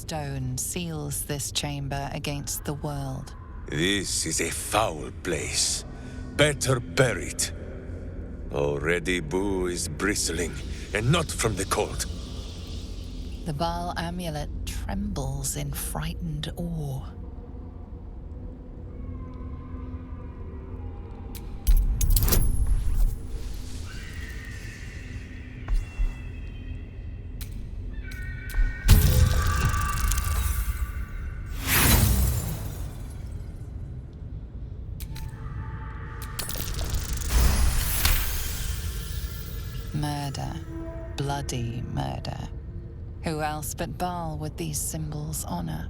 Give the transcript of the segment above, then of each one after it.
stone seals this chamber against the world. This is a foul place. Better buried. Already Boo is bristling, and not from the cold. The Baal amulet trembles in frightened awe. Murder. Bloody murder. Who else but Baal would these symbols honor?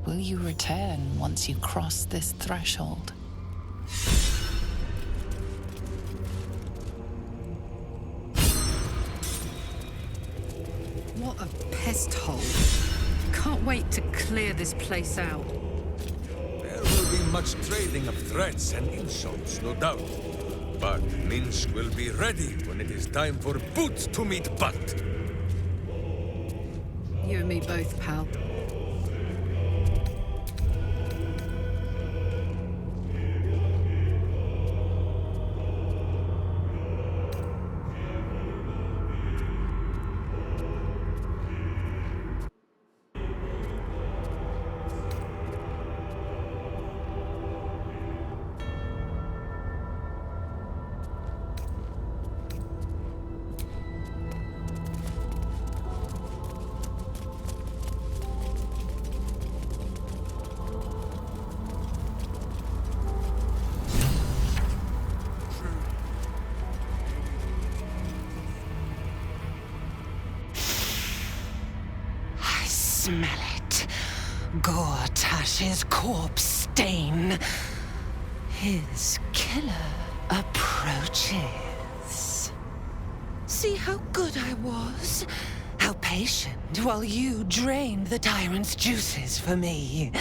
Will you return once you cross this threshold? What a pest hole. Can't wait to clear this place out. There will be much trading of threats and insults, no doubt. But Minsk will be ready when it is time for boot to meet butt. You and me both, pal. Smell it. Gortash's corpse stain. His killer approaches. See how good I was? How patient while you drained the tyrant's juices for me.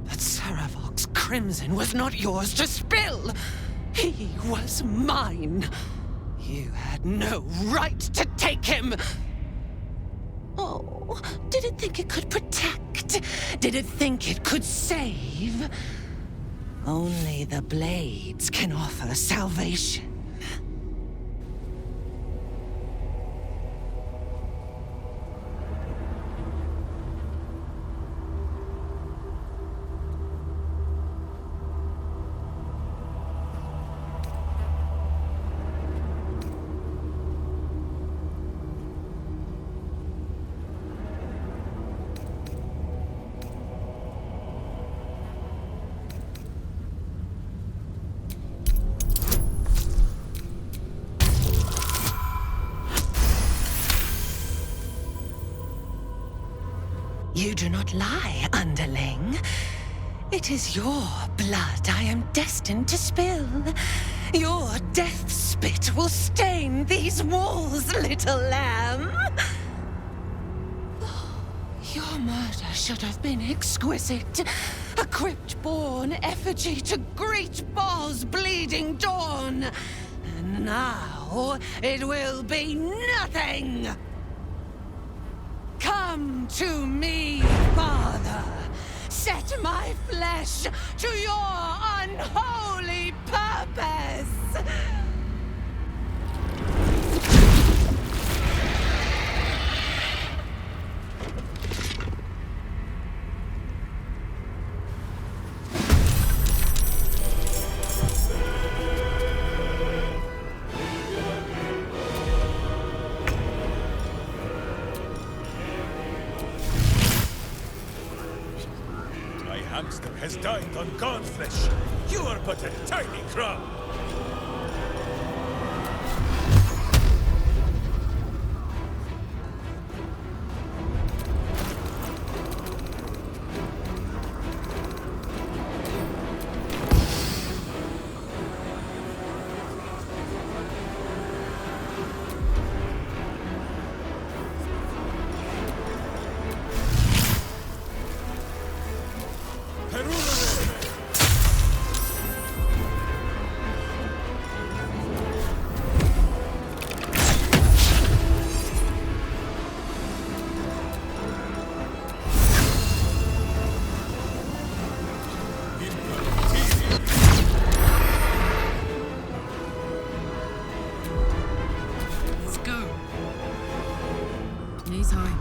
But Saravok's crimson was not yours to spill. He was mine. You had no right to take him! Oh, did it think it could protect? Did it think it could save? Only the blades can offer salvation. You do not lie, underling. It is your blood I am destined to spill. Your death spit will stain these walls, little lamb. Your murder should have been exquisite. A crypt-born effigy to greet Baal's bleeding dawn. And now it will be nothing. Come to me, Father. Set my flesh to your unholy purpose. Hamster has died on gone flesh. You are but a tiny crumb. is high.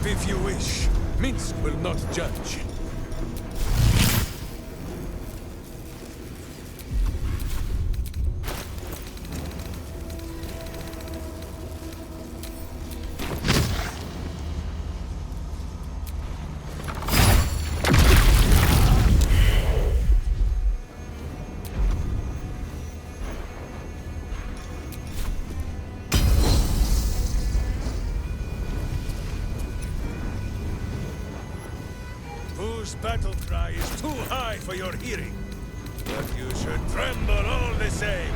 If you wish, Minsk will not judge. Whose battle cry is too high for your hearing, but you should tremble all the same.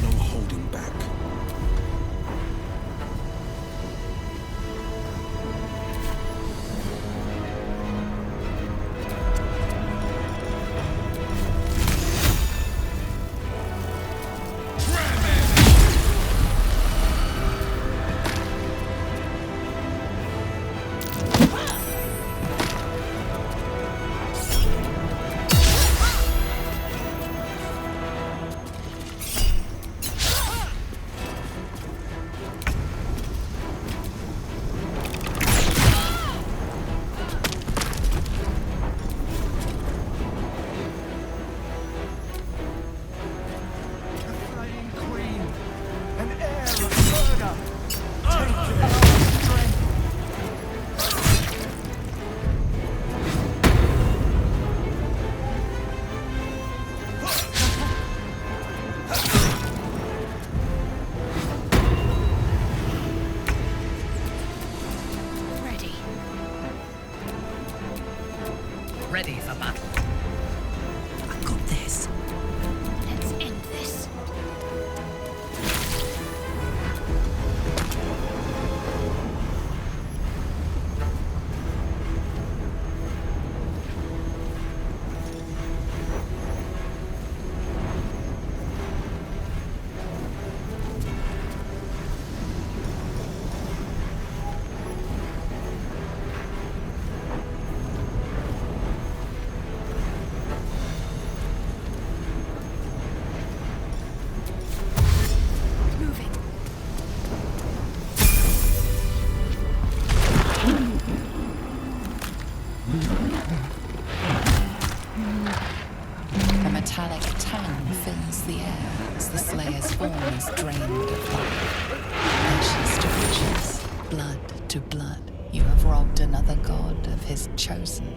No holding back. to blood, you have robbed another god of his chosen.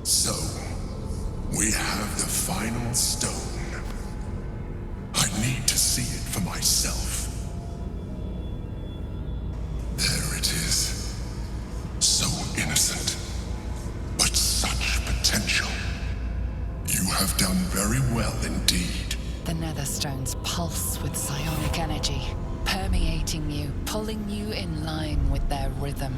So, we have the final stone. I need to see it for myself. There it is. So innocent, but such potential. You have done very well indeed. The Netherstones pulse with psionic energy, permeating you, pulling you in line with their rhythm.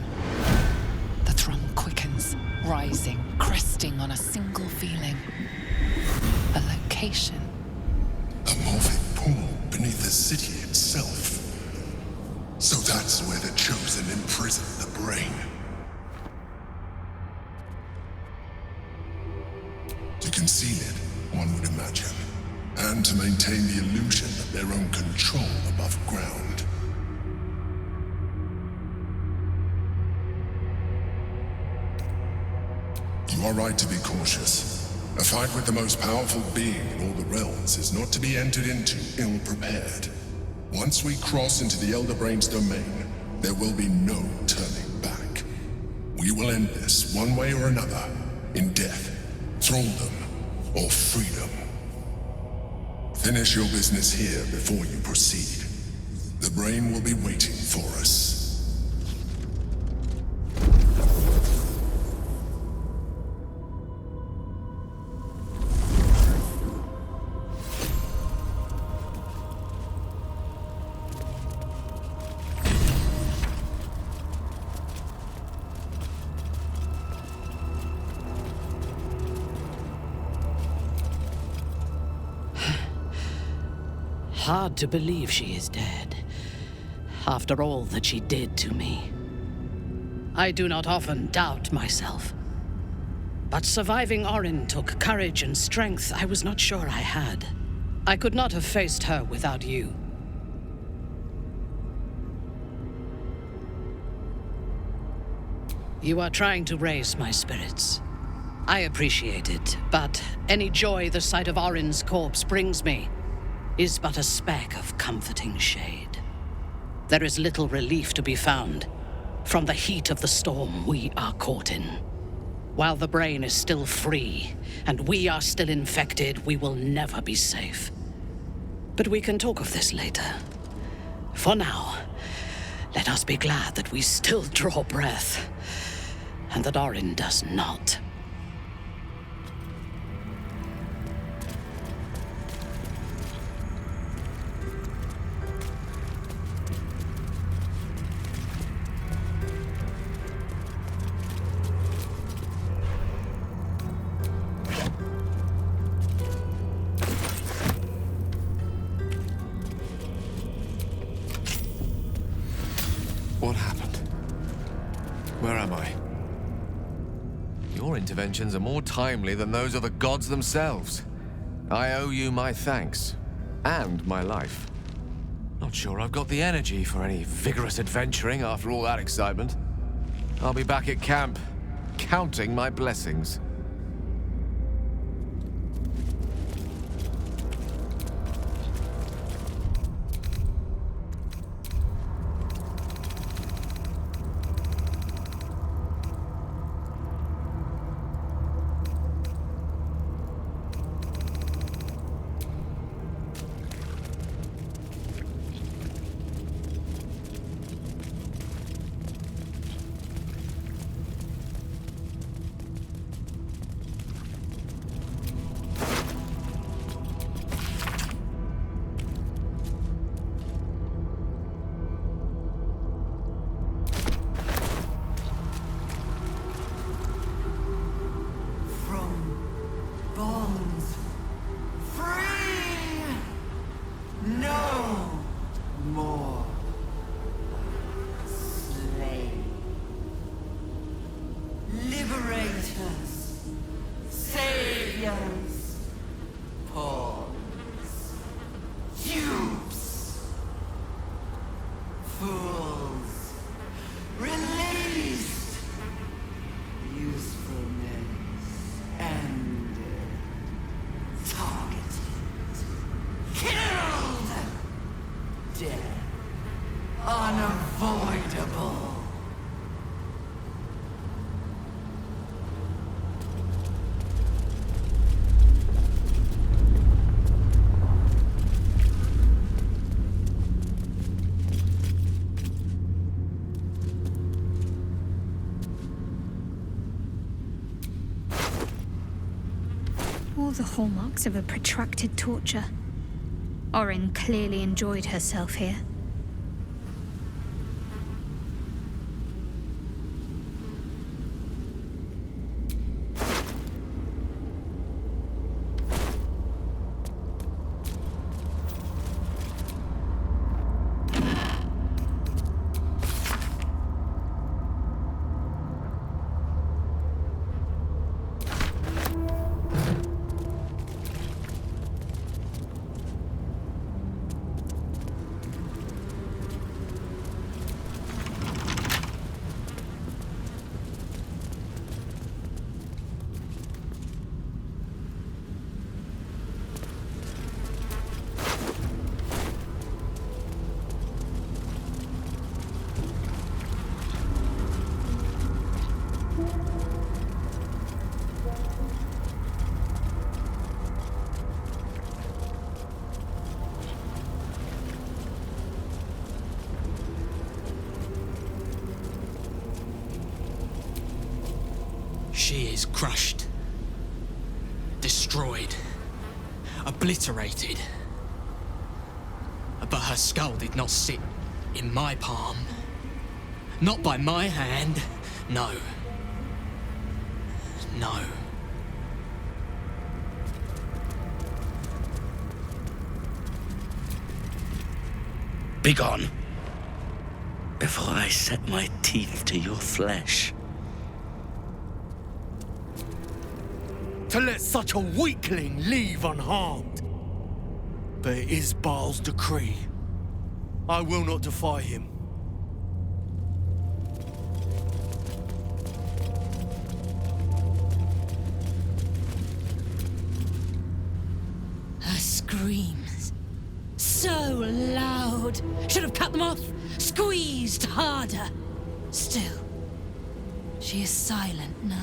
The thrum quickens, rising, cresting on a single feeling. A location. A morphic pool beneath the city itself. So that's where the Chosen imprison the brain. To conceal it, one would imagine. And to maintain the illusion of their own control above ground. You are right to be cautious. A fight with the most powerful being in all the realms is not to be entered into ill-prepared. Once we cross into the Elder Brain's domain, there will be no turning back. We will end this one way or another, in death, thraldom, or freedom. Finish your business here before you proceed. The brain will be waiting for us. Hard to believe she is dead, after all that she did to me. I do not often doubt myself. But surviving Orin took courage and strength I was not sure I had. I could not have faced her without you. You are trying to raise my spirits. I appreciate it, but any joy the sight of Orin's corpse brings me is but a speck of comforting shade. There is little relief to be found from the heat of the storm we are caught in. While the brain is still free, and we are still infected, we will never be safe. But we can talk of this later. For now, let us be glad that we still draw breath, and that Orin does not. What happened? Where am I? Your interventions are more timely than those of the gods themselves. I owe you my thanks. And my life. Not sure I've got the energy for any vigorous adventuring after all that excitement. I'll be back at camp, counting my blessings. unavoidable. All the hallmarks of a protracted torture. Orin clearly enjoyed herself here. She is crushed, destroyed, obliterated. But her skull did not sit in my palm. Not by my hand. No. No. Begone, before I set my teeth to your flesh. To let such a weakling leave unharmed. But it is Baal's decree. I will not defy him. Her screams. So loud. Should have cut them off. Squeezed harder. Still, she is silent now.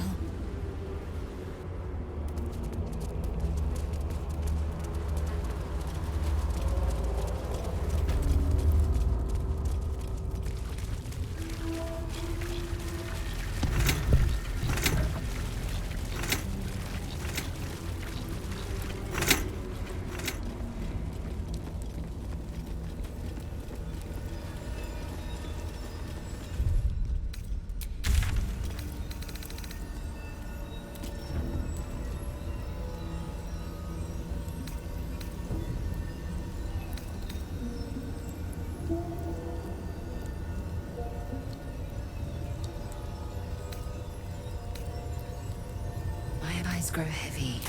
Grow heavy.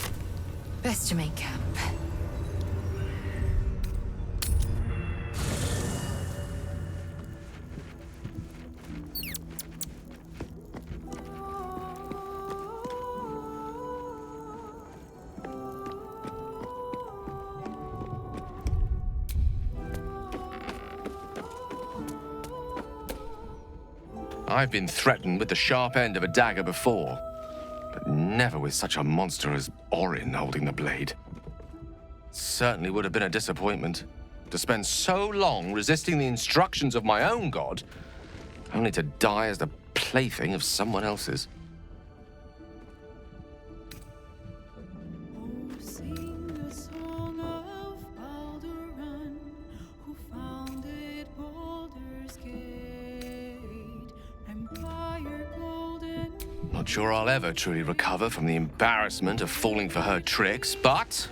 Best to make camp. I've been threatened with the sharp end of a dagger before. But never with such a monster as Orin holding the blade. Certainly would have been a disappointment to spend so long resisting the instructions of my own god, only to die as the plaything of someone else's. Sing the song of Baldur, who founded Baldur's Gate, Empire Golden. Not sure I'll ever truly recover from the embarrassment of falling for her tricks, but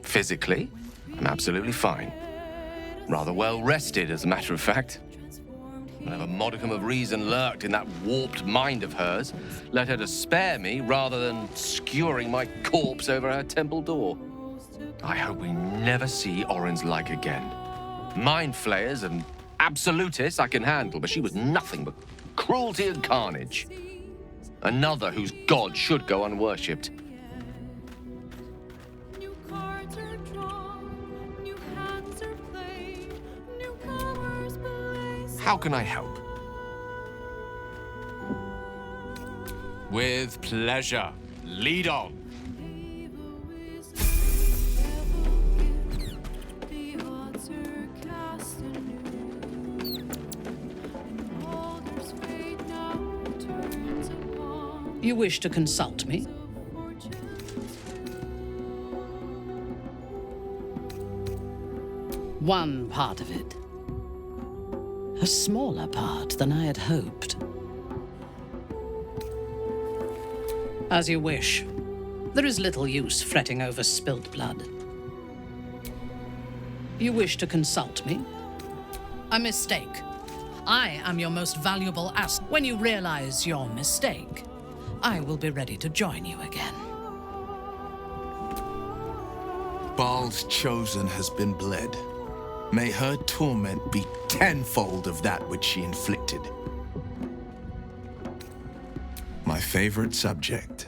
physically, I'm absolutely fine. Rather well rested, as a matter of fact. Whenever modicum of reason lurked in that warped mind of hers, led her to spare me rather than skewering my corpse over her temple door. I hope we never see Orin's like again. Mind flayers and absolutists I can handle, but she was nothing but cruelty and carnage. Another whose god should go unworshipped. New cards are drawn, new hands are played, newcomers blaze. How can I help? With pleasure. Lead on. You wish to consult me? One part of it. A smaller part than I had hoped. As you wish. There is little use fretting over spilt blood. You wish to consult me? A mistake. I am your most valuable asset. When you realize your mistake, I will be ready to join you again. Baal's chosen has been bled. May her torment be tenfold of that which she inflicted. My favorite subject.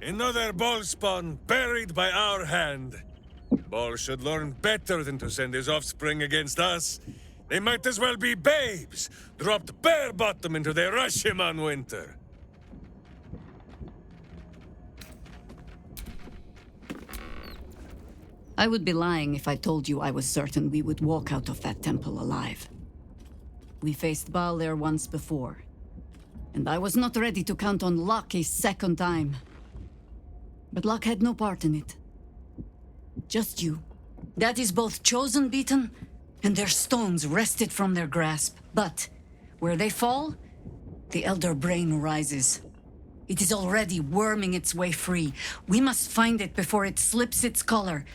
Another ball spawn buried by our hand. Ball should learn better than to send his offspring against us. They might as well be babes, dropped bare bottom into the Rashomon winter. I would be lying if I told you I was certain we would walk out of that temple alive. We faced Baal there once before, and I was not ready to count on luck a second time. But luck had no part in it. Just you. That is both chosen beaten, and their stones wrested from their grasp. But where they fall, the Elder Brain rises. It is already worming its way free. We must find it before it slips its collar,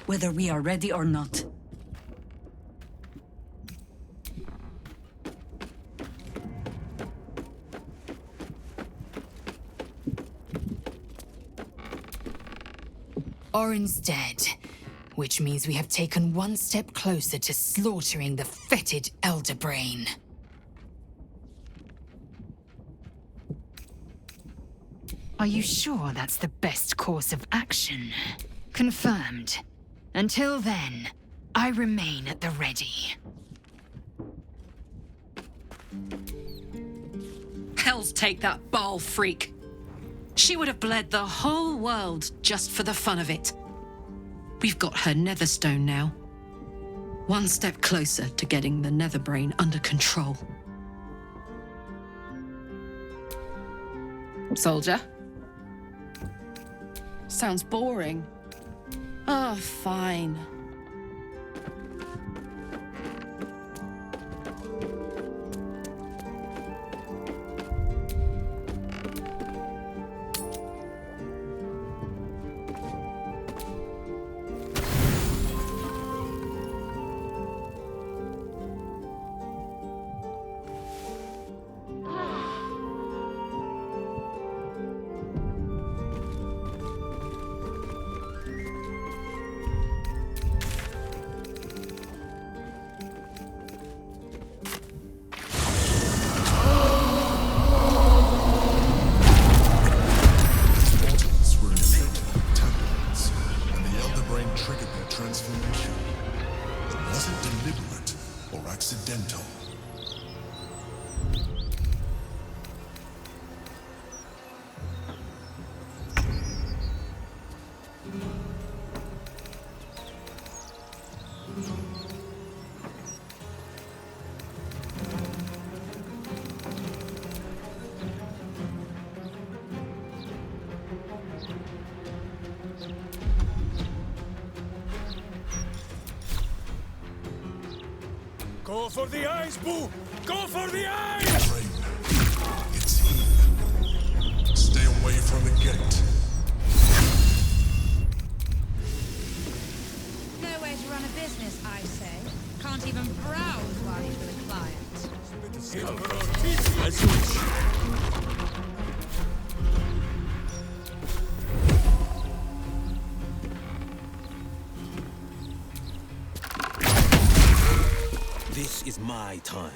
whether we are ready or not. Orin's dead, which means we have taken one step closer to slaughtering the fetid Elder Brain. Are you sure that's the best course of action? Confirmed. Until then, I remain at the ready. Hells take that Baal freak. She would have bled the whole world just for the fun of it. We've got her Netherstone now. One step closer to getting the Netherbrain under control. Soldier? Sounds boring. Oh, fine. Go for the eyes, Boo! Go for the eyes! Rain. It's here. Stay away from the gate. Nowhere's run a business, I say. Can't even browse while he's with a client. This is my time.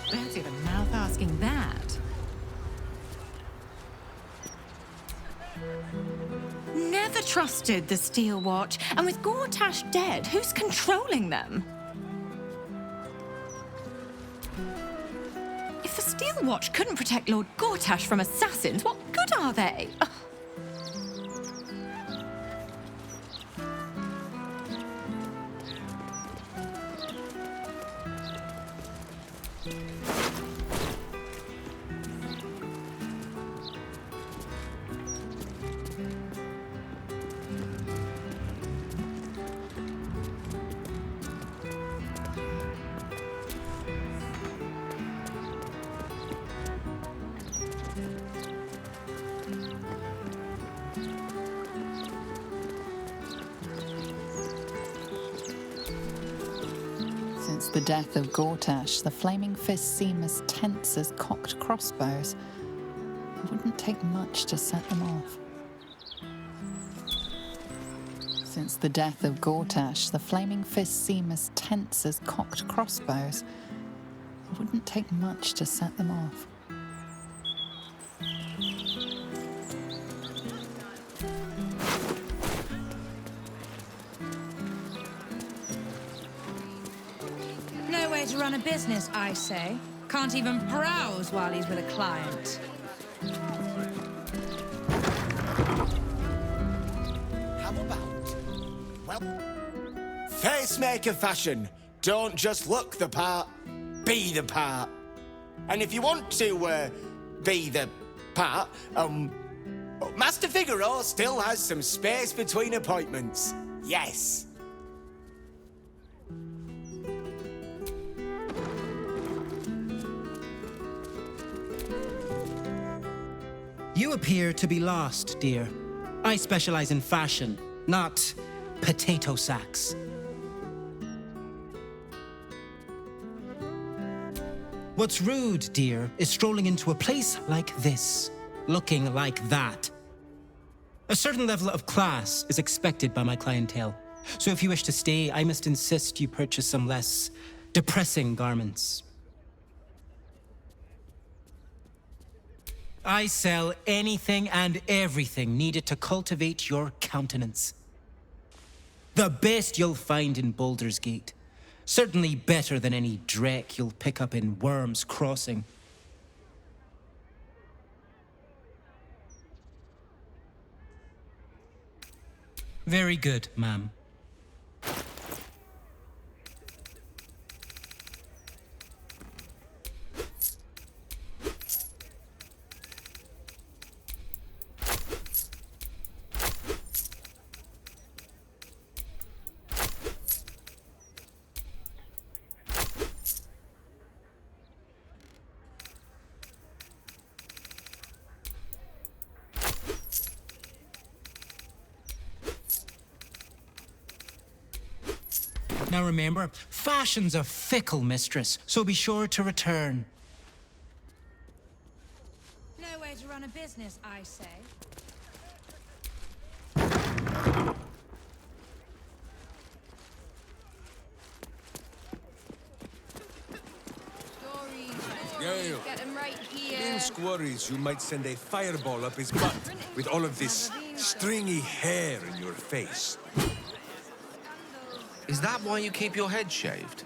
Fancy the mouth asking that. Never trusted the Steel Watch, and with Gortash dead, who's controlling them? If the Steel Watch couldn't protect Lord Gortash from assassins, what good are they? Ugh. Since the death of Gortash, the flaming fists seem as tense as cocked crossbows. It wouldn't take much to set them off. Since the death of Gortash, the flaming fists seem as tense as cocked crossbows. It wouldn't take much to set them off. No way to run a business, I say. Can't even browse while he's with a client. How about, well, facemaker fashion. Don't just look the part, be the part. And if you want to, be the part, Master Figaro still has some space between appointments. Yes. You appear to be lost, dear. I specialize in fashion, not potato sacks. What's rude, dear, is strolling into a place like this, looking like that. A certain level of class is expected by my clientele. So if you wish to stay, I must insist you purchase some less depressing garments. I sell anything and everything needed to cultivate your countenance. The best you'll find in Baldur's Gate. Certainly better than any dreck you'll pick up in Worm's Crossing. Very good, ma'am. Now remember, fashion's a fickle mistress, so be sure to return. No way to run a business, I say. Gale, Get him right here. Minsk worries you might send a fireball up his butt with all of this stringy hair in your face. Is that why you keep your head shaved?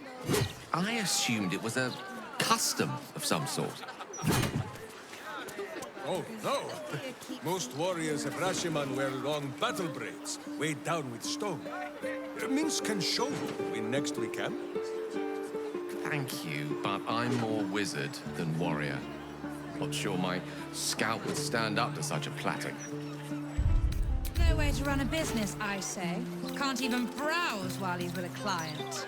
I assumed it was a custom of some sort. Oh, no. Most warriors of Rashiman wear long battle braids, weighed down with stone. Minsk can show you when next we camp. Thank you, but I'm more wizard than warrior. Not sure my scout would stand up to such a platting. No way to run a business, I say. Can't even browse while he's with a client.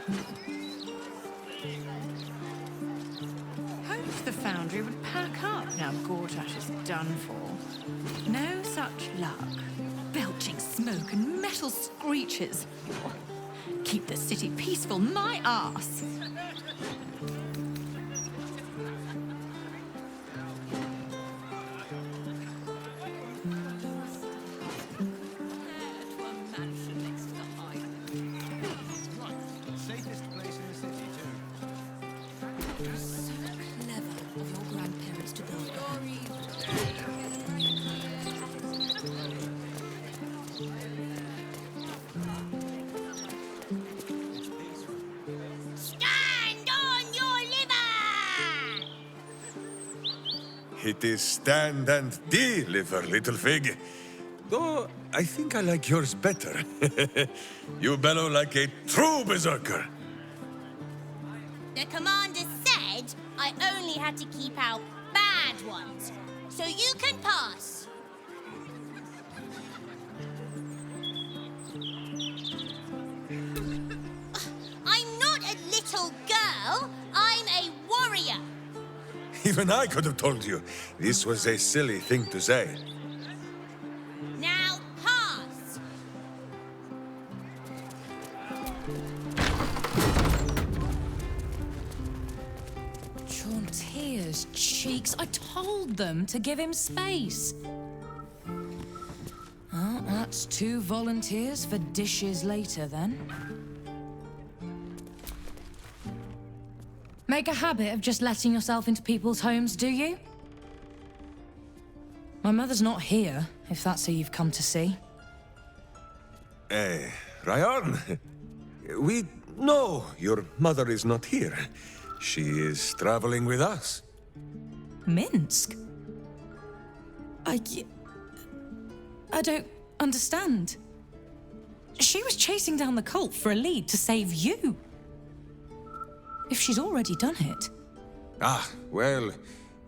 Hoped the foundry would pack up now Gortash is done for. No such luck. Belching smoke and metal screeches. Keep the city peaceful, my arse. It is stand and deliver, little fig. Though, I think I like yours better. You bellow like a true berserker. The commander said I only had to keep out bad ones. So you can pass. I'm not a little girl. I'm a warrior. Even I could have told you this was a silly thing to say. Now pass. Chaunteer's cheeks. I told them to give him space. Oh, that's 2 volunteers for dishes later, then. Make a habit of just letting yourself into people's homes, do you? My mother's not here, if that's who you've come to see. Ryan, we know your mother is not here. She is traveling with us. Minsk? I don't understand. She was chasing down the cult for a lead to save you. If she's already done it. Ah, well,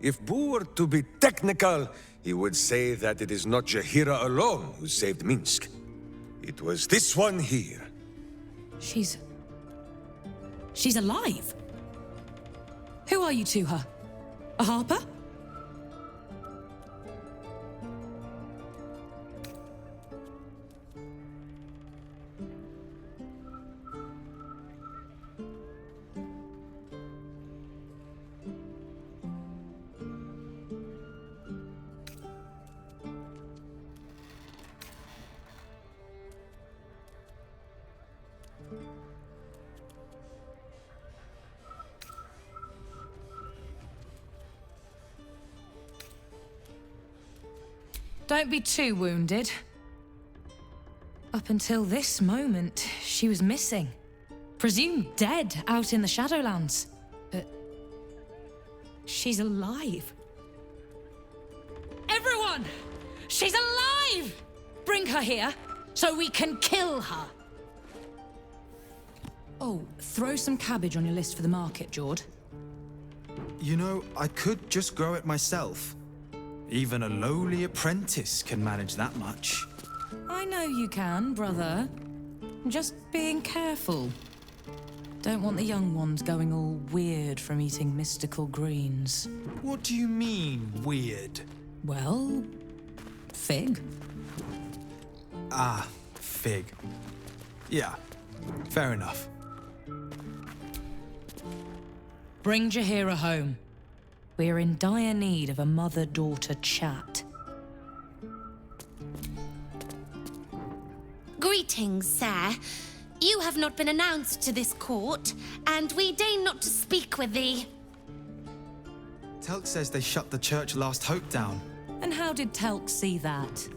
if Boo were to be technical, he would say that it is not Jahira alone who saved Minsk. It was this one here. She's alive? Who are you to her? A harper? Don't be too wounded. Up until this moment, she was missing. Presumed dead out in the Shadowlands. But she's alive. Everyone! She's alive! Bring her here so we can kill her. Oh, throw some cabbage on your list for the market, Jord. You know, I could just grow it myself. Even a lowly apprentice can manage that much. I know you can, brother. Just being careful. Don't want the young ones going all weird from eating mystical greens. What do you mean, weird? Well, fig. Ah, fig. Yeah, fair enough. Bring Jaheira home. We're in dire need of a mother-daughter chat. Greetings, sir. You have not been announced to this court, and we deign not to speak with thee. Telk says they shut the church Last Hope down. And how did Telk see that?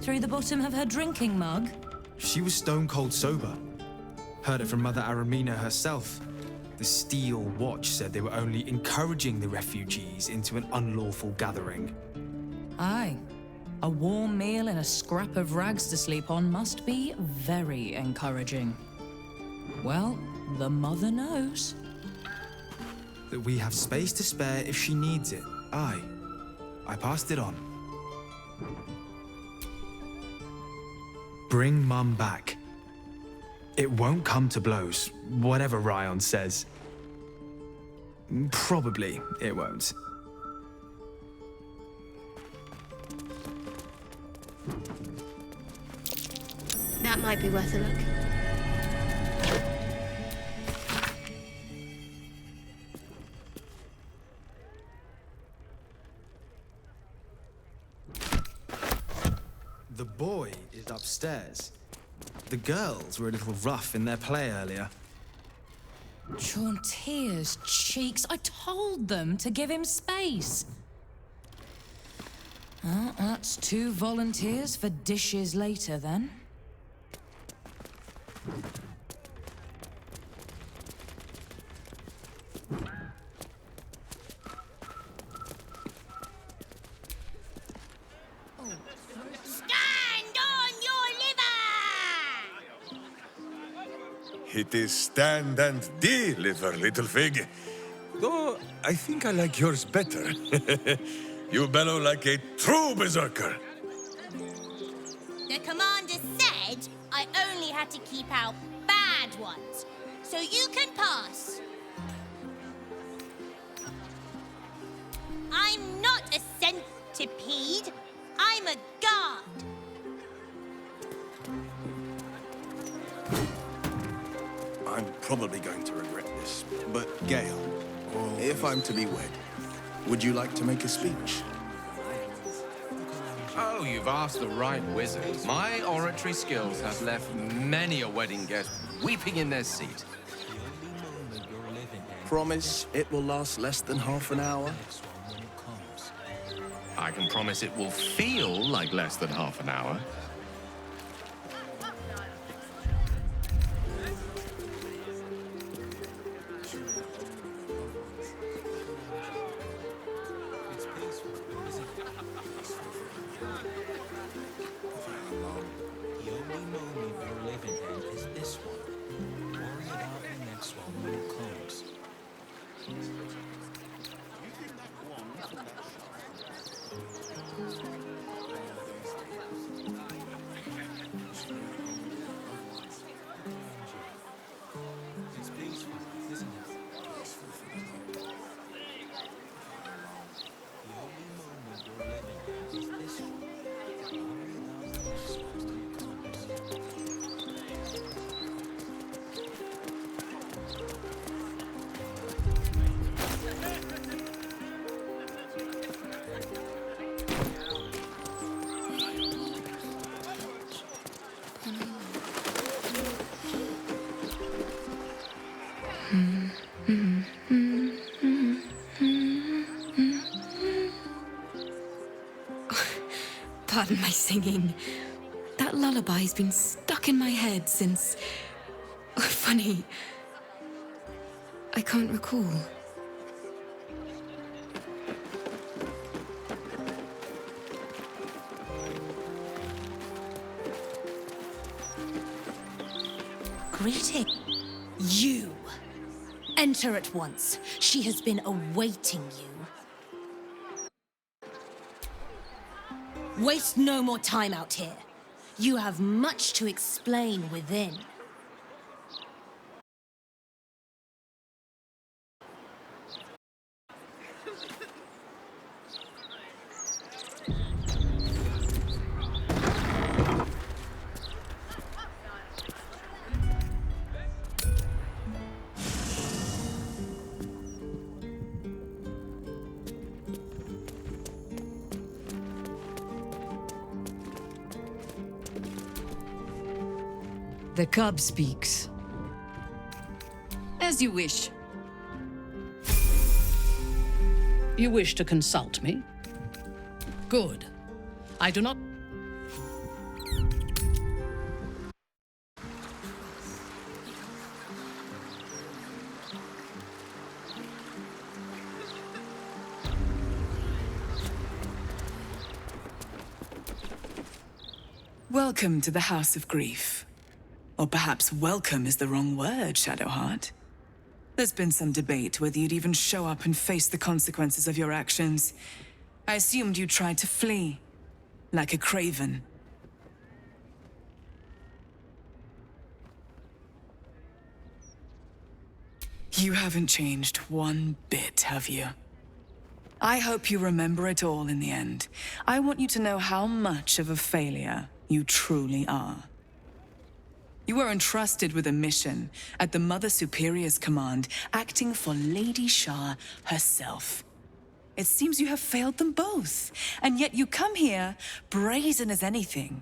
Through the bottom of her drinking mug? She was stone cold sober. Heard it from Mother Aramina herself. The Steel Watch said they were only encouraging the refugees into an unlawful gathering. Aye. A warm meal and a scrap of rags to sleep on must be very encouraging. Well, the mother knows. That we have space to spare if she needs it. Aye. I passed it on. Bring Mum back. It won't come to blows, whatever Ryan says. Probably it won't. That might be worth a look. The boy is upstairs. The girls were a little rough in their play earlier. Chauntier's cheeks. I told them to give him space. That's 2 volunteers for dishes later, then. Stand on your liver! It is stand and deliver, little fig. Though I think I like yours better. You bellow like a true berserker. The commander said I only had to keep out bad ones, so you can pass. I'm not a centipede. I'm a guard. I'm probably going to regret this, but Gale, if I'm to be wed, would you like to make a speech? Oh, you've asked the right wizard. My oratory skills have left many a wedding guest weeping in their seat. Promise it will last less than half an hour? I can promise it will feel like less than half an hour. Pardon my singing. That lullaby's been stuck in my head since... Oh, funny. I can't recall. Greeting. You. Enter at once. She has been awaiting you. Waste no more time out here. You have much to explain within. The cub speaks. As you wish. You wish to consult me? Good. I do not... Welcome to the House of Grief. Or perhaps welcome is the wrong word, Shadowheart. There's been some debate whether you'd even show up and face the consequences of your actions. I assumed you tried to flee, like a craven. You haven't changed one bit, have you? I hope you remember it all in the end. I want you to know how much of a failure you truly are. You were entrusted with a mission at the Mother Superior's command, acting for Lady Shah herself. It seems you have failed them both, and yet you come here brazen as anything.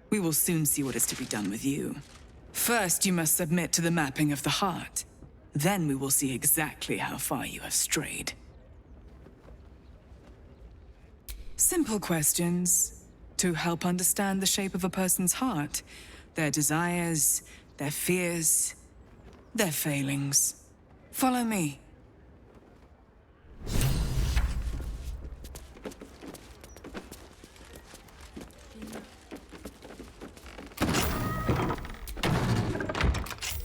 We will soon see what is to be done with you. First, you must submit to the mapping of the heart. Then we will see exactly how far you have strayed. Simple questions to help understand the shape of a person's heart. Their desires, their fears, their failings. Follow me.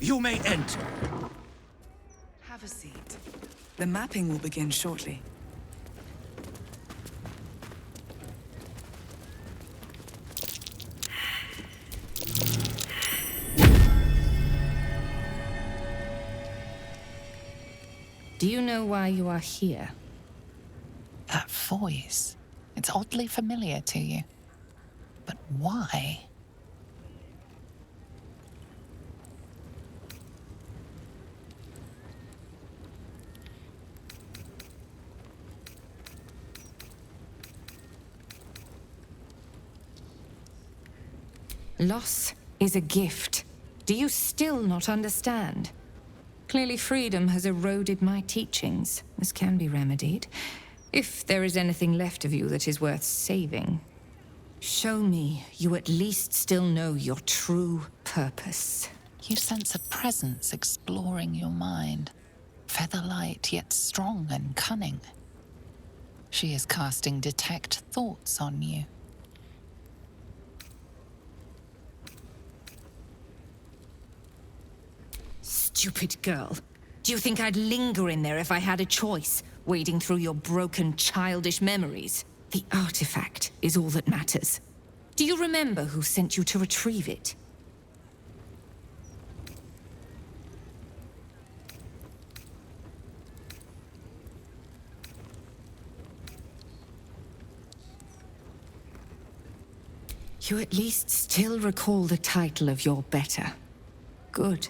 You may enter. Have a seat. The mapping will begin shortly. Do you know why you are here? That voice. It's oddly familiar to you. But why? Loss is a gift. Do you still not understand? Clearly freedom has eroded my teachings. This can be remedied. If there is anything left of you that is worth saving, show me you at least still know your true purpose. You sense a presence exploring your mind. Featherlight, yet strong and cunning. She is casting detect thoughts on you. Stupid girl. Do you think I'd linger in there if I had a choice, wading through your broken, childish memories? The artifact is all that matters. Do you remember who sent you to retrieve it? You at least still recall the title of your better. Good.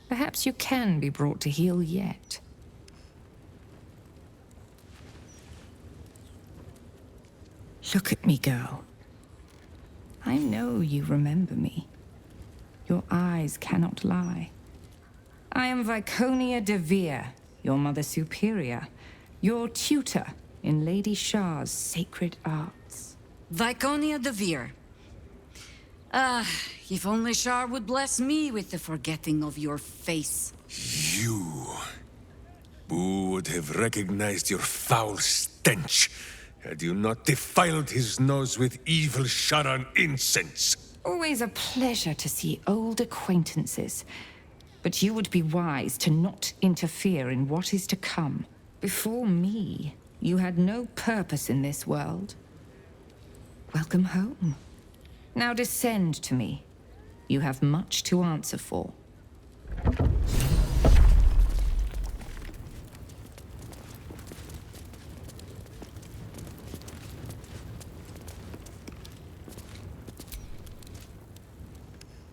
Perhaps you can be brought to heel yet. Look at me, girl. I know you remember me. Your eyes cannot lie. I am Viconia de Vere, your Mother Superior, your tutor in Lady Shah's sacred arts. Viconia de Veer. If only Shar would bless me with the forgetting of your face. You... Who would have recognized your foul stench had you not defiled his nose with evil Sharan incense? Always a pleasure to see old acquaintances. But you would be wise to not interfere in what is to come. Before me, you had no purpose in this world. Welcome home. Now descend to me. You have much to answer for.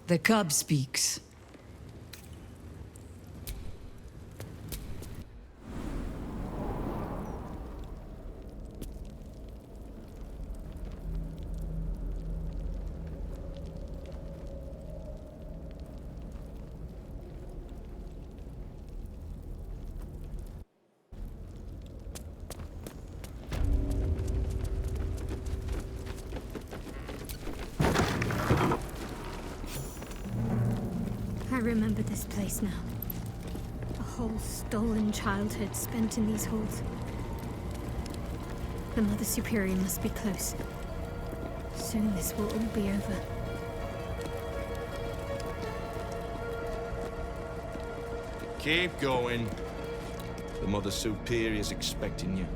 The cub speaks. I remember this place now. A whole stolen childhood spent in these halls. The Mother Superior must be close. Soon this will all be over. Keep going. The Mother Superior's expecting you.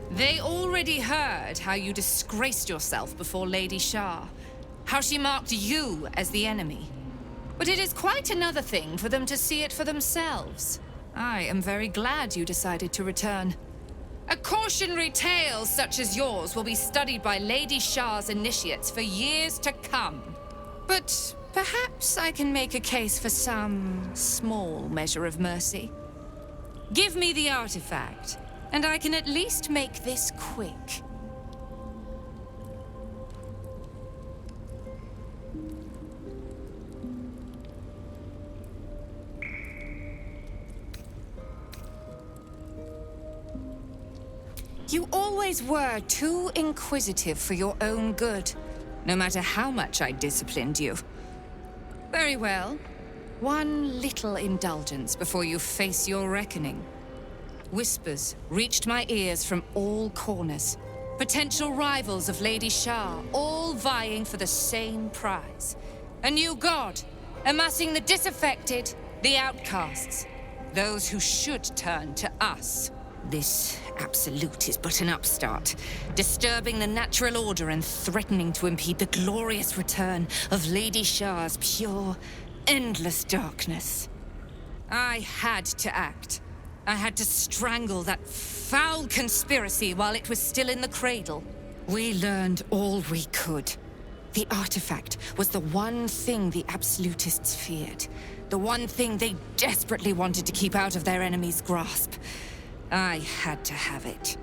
They already heard how you disgraced yourself before Lady Shar, how she marked you as the enemy. But it is quite another thing for them to see it for themselves. I am very glad you decided to return. A cautionary tale such as yours will be studied by Lady Shar's initiates for years to come. But perhaps I can make a case for some small measure of mercy. Give me the artifact, and I can at least make this quick. You always were too inquisitive for your own good, no matter how much I disciplined you. Very well. One little indulgence before you face your reckoning. Whispers reached my ears from all corners. Potential rivals of Lady Shar, all vying for the same prize. A new god, amassing the disaffected, the outcasts. Those who should turn to us. This absolute is but an upstart, disturbing the natural order and threatening to impede the glorious return of Lady Shar's pure, endless darkness. I had to act. I had to strangle that foul conspiracy while it was still in the cradle. We learned all we could. The artifact was the one thing the absolutists feared. The one thing they desperately wanted to keep out of their enemy's grasp. I had to have it.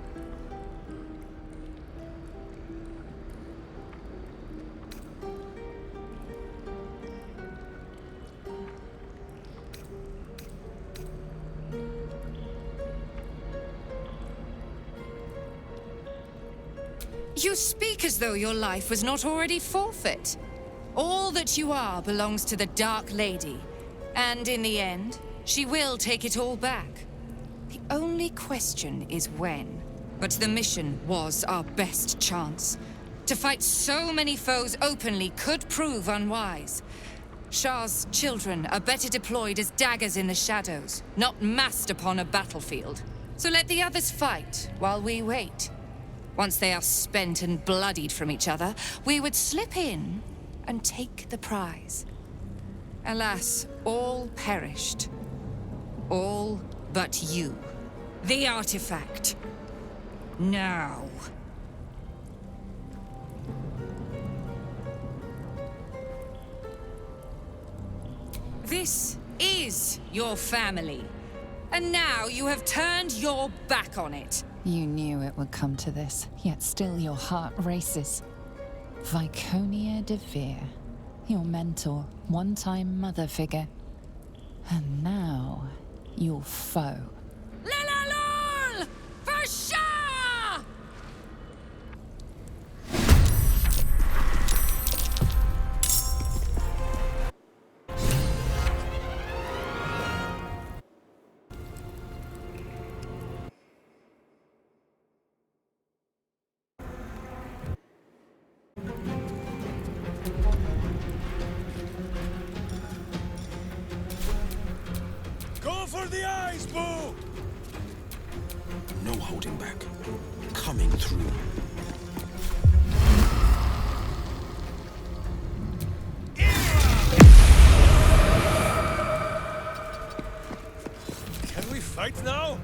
You speak as though your life was not already forfeit. All that you are belongs to the Dark Lady, and in the end, she will take it all back. The only question is when. But the mission was our best chance. To fight so many foes openly could prove unwise. Shah's children are better deployed as daggers in the shadows, not massed upon a battlefield. So let the others fight while we wait. Once they are spent and bloodied from each other, we would slip in and take the prize. Alas, all perished. All but you. The artifact. Now. This is your family. And now you have turned your back on it. You knew it would come to this, yet still your heart races. Viconia de Veer, your mentor, one-time mother figure. And now, your foe. Lilalul! For Shah! Go for the eyes, Boo! No holding back. Coming through. Can we fight now?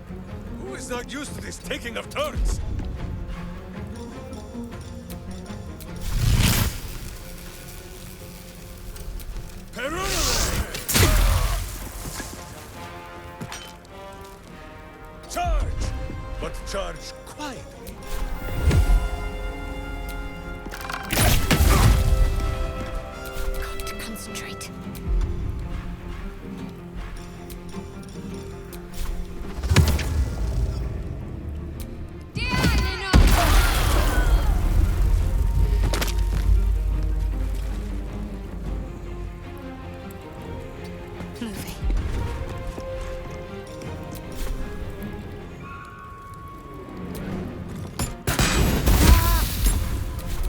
Who is not used to this taking of turns? Charge! But charge quietly. Got to concentrate.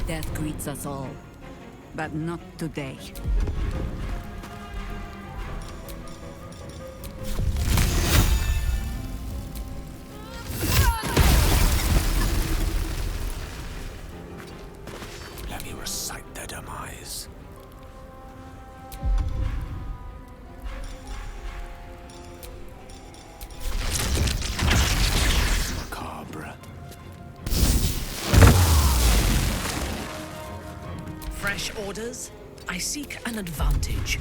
Death greets us all, but not today. Let me recite their demise. Macabre. Fresh orders? I seek an advantage.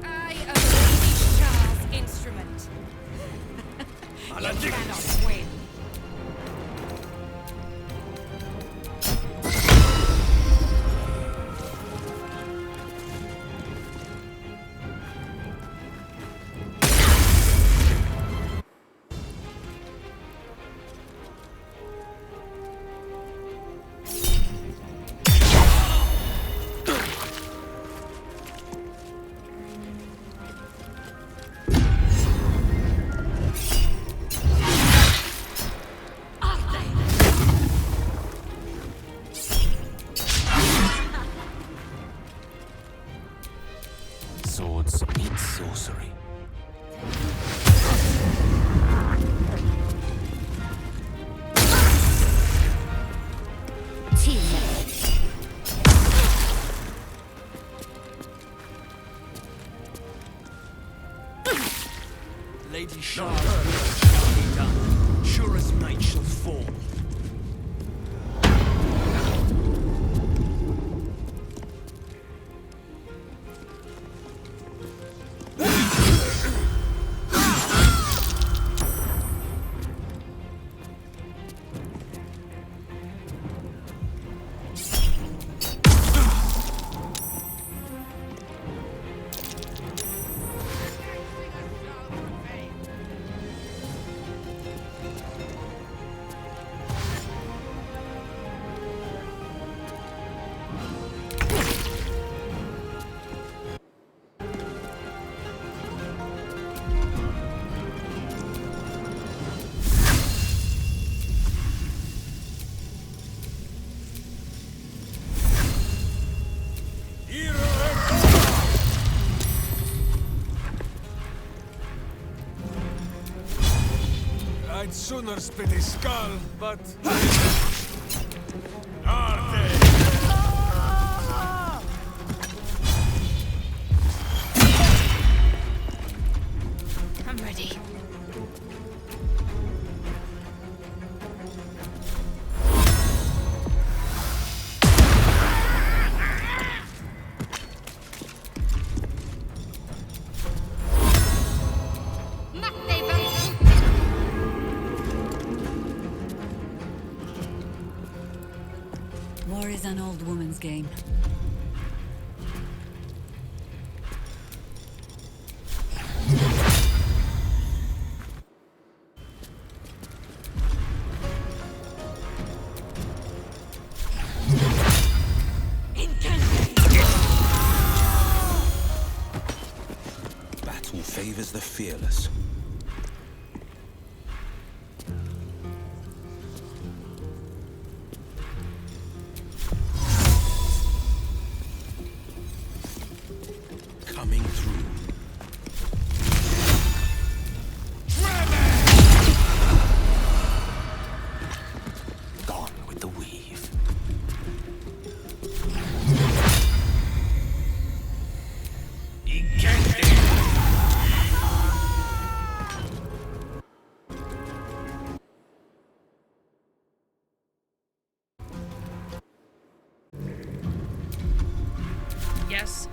I am Lady Shah's instrument. You cannot win. Swords meet sorcery. Lady Shah's will shall be done. Sure as night shall fall. I'd sooner split his skull, but... I'm ready. War is an old woman's game. Battle favors the fearless. Coming through. Gone with the weave. Yes?